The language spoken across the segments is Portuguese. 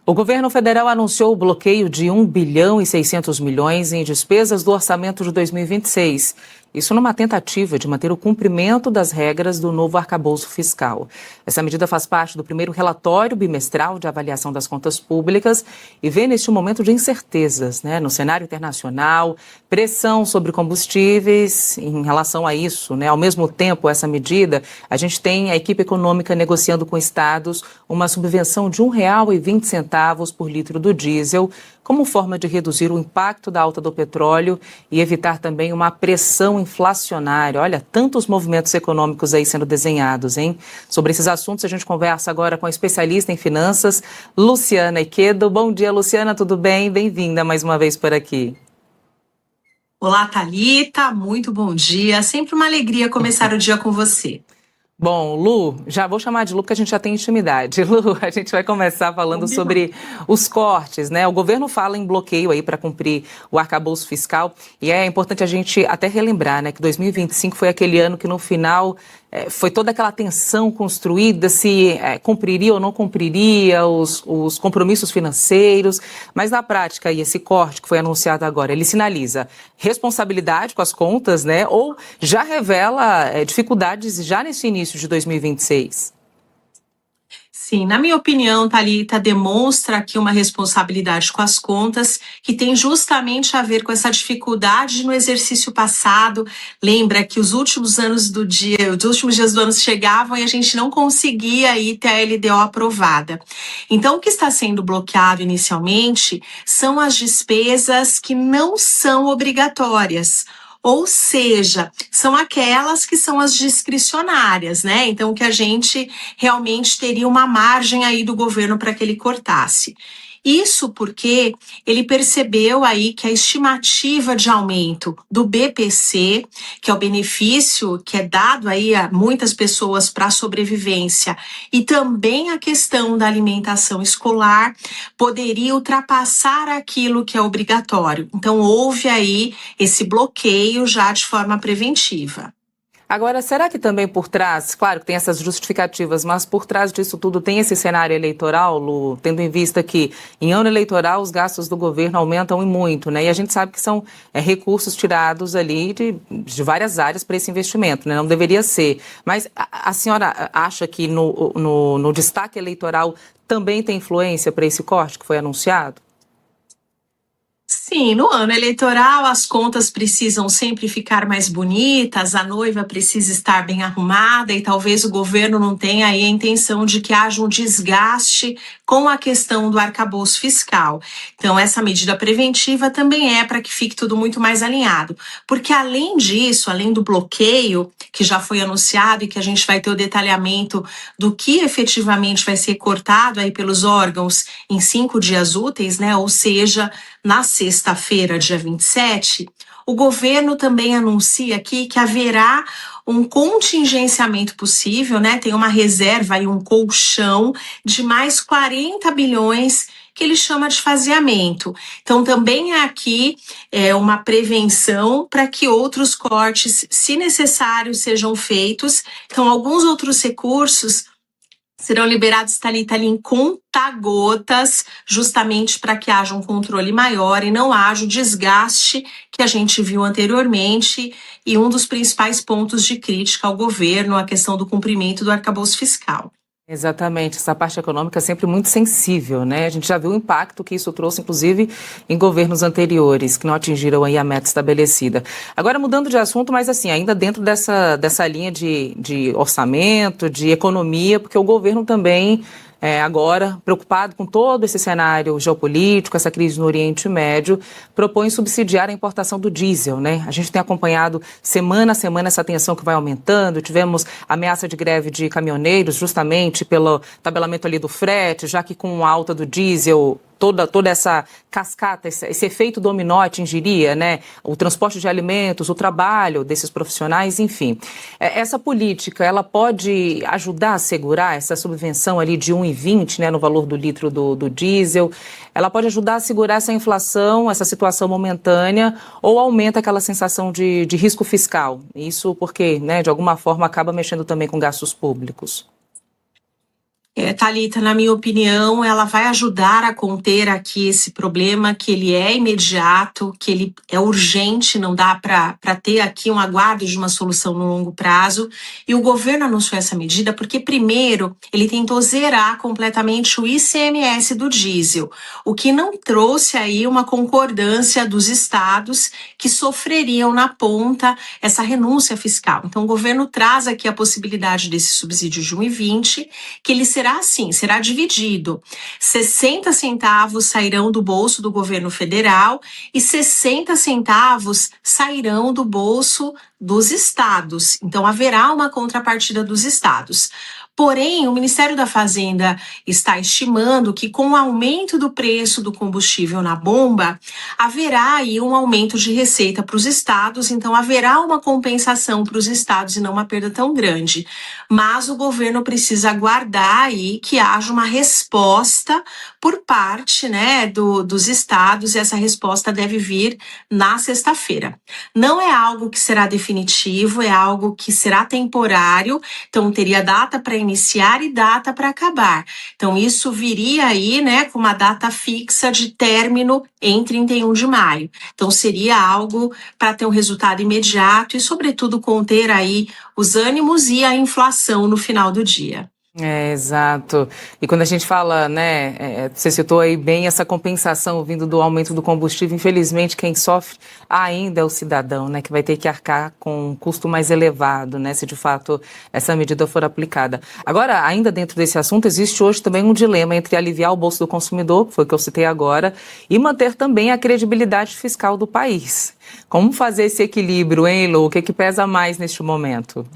O governo federal anunciou o bloqueio de 1 bilhão e 600 milhões em despesas do orçamento de 2026. Isso numa tentativa de manter o cumprimento das regras do novo arcabouço fiscal. Essa medida faz parte do primeiro relatório bimestral de avaliação das contas públicas e vem neste momento de incertezas, no cenário internacional, pressão sobre combustíveis em relação a isso, Ao mesmo tempo, essa medida, a gente tem a equipe econômica negociando com estados uma subvenção de R$ 1,20 por litro do diesel, como forma de reduzir o impacto da alta do petróleo e evitar também uma pressão inflacionária. Olha, tantos movimentos econômicos aí sendo desenhados, hein? Sobre esses assuntos a gente conversa agora com a especialista em finanças, Luciana Iquedo. Bom dia, Luciana, tudo bem? Bem-vinda mais uma vez por aqui. Olá, Thalita, muito bom dia. Sempre uma alegria começar o dia com você. Bom, Lu, já vou chamar de Lu porque a gente já tem intimidade. Lu, a gente vai começar falando sobre os cortes, O governo fala em bloqueio aí para cumprir o arcabouço fiscal e é importante a gente até relembrar, que 2025 foi aquele ano que no final foi toda aquela tensão construída se cumpriria ou não cumpriria os compromissos financeiros, mas na prática, e esse corte que foi anunciado agora, ele sinaliza responsabilidade com as contas, ou já revela dificuldades já nesse início de 2026? Sim, na minha opinião, Thalita, demonstra aqui uma responsabilidade com as contas que tem justamente a ver com essa dificuldade no exercício passado. Lembra que os últimos dias do ano chegavam e a gente não conseguia aí ter a LDO aprovada. Então, o que está sendo bloqueado inicialmente são as despesas que não são obrigatórias. Ou seja, são aquelas que são as discricionárias, Então, que a gente realmente teria uma margem aí do governo para que ele cortasse. Isso porque ele percebeu aí que a estimativa de aumento do BPC, que é o benefício que é dado aí a muitas pessoas para a sobrevivência, e também a questão da alimentação escolar, poderia ultrapassar aquilo que é obrigatório. Então, houve aí esse bloqueio já de forma preventiva. Agora, será que também por trás, claro que tem essas justificativas, mas por trás disso tudo tem esse cenário eleitoral, Lu, tendo em vista que em ano eleitoral os gastos do governo aumentam e muito, E a gente sabe que são recursos tirados ali de várias áreas para esse investimento, Não deveria ser. Mas a senhora acha que no destaque eleitoral também tem influência para esse corte que foi anunciado? Sim, no ano eleitoral as contas precisam sempre ficar mais bonitas, a noiva precisa estar bem arrumada e talvez o governo não tenha aí a intenção de que haja um desgaste com a questão do arcabouço fiscal. Então, essa medida preventiva também é para que fique tudo muito mais alinhado. Porque além disso, além do bloqueio que já foi anunciado e que a gente vai ter o detalhamento do que efetivamente vai ser cortado aí pelos órgãos em 5 dias úteis, Ou seja, na sexta-feira, dia 27, o governo também anuncia aqui que haverá um contingenciamento possível, Tem uma reserva e um colchão de mais 40 bilhões que ele chama de faseamento. Então, também é aqui uma prevenção para que outros cortes, se necessário, sejam feitos. Então, alguns outros recursos serão liberados, Thalita, ali em conta-gotas, justamente para que haja um controle maior e não haja o desgaste que a gente viu anteriormente. E um dos principais pontos de crítica ao governo, a questão do cumprimento do arcabouço fiscal. Exatamente, essa parte econômica é sempre muito sensível, A gente já viu o impacto que isso trouxe, inclusive, em governos anteriores, que não atingiram aí a meta estabelecida. Agora, mudando de assunto, mas assim, ainda dentro dessa linha de orçamento, de economia, porque o governo também, agora, preocupado com todo esse cenário geopolítico, essa crise no Oriente Médio, propõe subsidiar a importação do diesel, A gente tem acompanhado semana a semana essa tensão que vai aumentando, tivemos ameaça de greve de caminhoneiros, justamente pelo tabelamento ali do frete, já que com a alta do diesel, toda essa cascata, esse efeito dominó atingiria, o transporte de alimentos, o trabalho desses profissionais, enfim. Essa política, ela pode ajudar a segurar essa subvenção ali de 1,20, no valor do litro do diesel? Ela pode ajudar a segurar essa inflação, essa situação momentânea, ou aumenta aquela sensação de risco fiscal? Isso porque, de alguma forma, acaba mexendo também com gastos públicos. Thalita, na minha opinião, ela vai ajudar a conter aqui esse problema, que ele é imediato, que ele é urgente, não dá para ter aqui um aguardo de uma solução no longo prazo. E o governo anunciou essa medida porque, primeiro, ele tentou zerar completamente o ICMS do diesel, o que não trouxe aí uma concordância dos estados que sofreriam na ponta essa renúncia fiscal. Então, o governo traz aqui a possibilidade desse subsídio de 1,20, que ele será assim, será dividido. 60 centavos sairão do bolso do governo federal e 60 centavos sairão do bolso dos estados. Então, haverá uma contrapartida dos estados. Porém, o Ministério da Fazenda está estimando que, com o aumento do preço do combustível na bomba, haverá aí um aumento de receita para os estados, então haverá uma compensação para os estados e não uma perda tão grande. Mas o governo precisa aguardar aí que haja uma resposta por parte, né, dos estados, e essa resposta deve vir na sexta-feira. Não é algo que será definitivo, é algo que será temporário, então teria data para iniciar e data para acabar. Então, isso viria aí, né, com uma data fixa de término em 31 de maio. Então, seria algo para ter um resultado imediato e, sobretudo, conter aí os ânimos e a inflação no final do dia. Exato. E quando a gente fala, né, você citou aí bem essa compensação vindo do aumento do combustível, infelizmente quem sofre ainda é o cidadão, né, que vai ter que arcar com um custo mais elevado, né, se de fato essa medida for aplicada. Agora, ainda dentro desse assunto, existe hoje também um dilema entre aliviar o bolso do consumidor, que foi o que eu citei agora, e manter também a credibilidade fiscal do país. Como fazer esse equilíbrio, hein, Lu? O que pesa mais neste momento?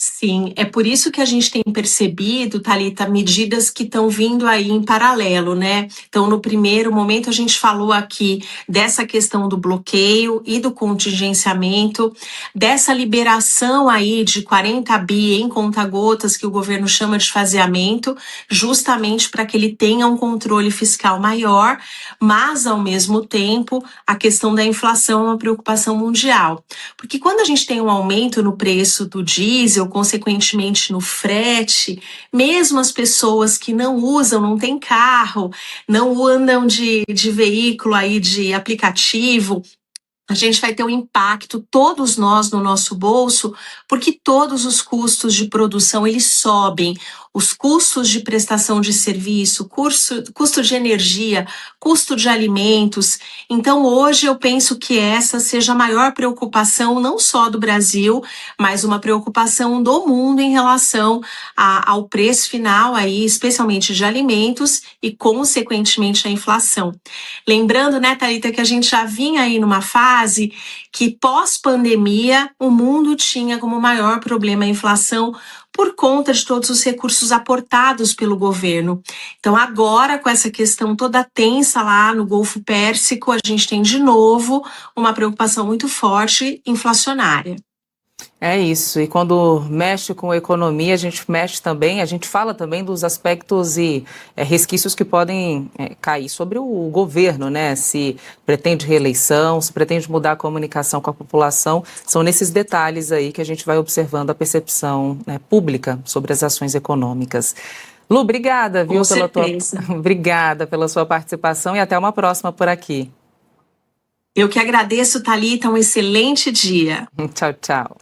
Sim, é por isso que a gente tem percebido, Thalita, medidas que estão vindo aí em paralelo, né? Então, no primeiro momento, a gente falou aqui dessa questão do bloqueio e do contingenciamento, dessa liberação aí de 40 bi em conta-gotas, que o governo chama de faseamento, justamente para que ele tenha um controle fiscal maior, mas, ao mesmo tempo, a questão da inflação é uma preocupação mundial. Porque quando a gente tem um aumento no preço do diesel, consequentemente no frete, mesmo as pessoas que não usam, não têm carro, não andam de veículo aí, de aplicativo, a gente vai ter um impacto, todos nós, no nosso bolso, porque todos os custos de produção, eles sobem. Os custos de prestação de serviço, custo de energia, custo de alimentos. Então, hoje eu penso que essa seja a maior preocupação, não só do Brasil, mas uma preocupação do mundo em relação ao preço final, aí, especialmente de alimentos e, consequentemente, a inflação. Lembrando, né, Thalita, que a gente já vinha aí numa fase que, pós-pandemia, o mundo tinha como maior problema a inflação por conta de todos os recursos aportados pelo governo. Então, agora, com essa questão toda tensa lá no Golfo Pérsico, a gente tem de novo uma preocupação muito forte inflacionária. É isso, e quando mexe com a economia, a gente fala também dos aspectos e resquícios que podem cair sobre o governo, né? Se pretende reeleição, se pretende mudar a comunicação com a população, são nesses detalhes aí que a gente vai observando a percepção, né, pública sobre as ações econômicas. Lu, obrigada, viu, obrigada pela sua participação e até uma próxima por aqui. Eu que agradeço, Thalita, um excelente dia. Tchau, tchau.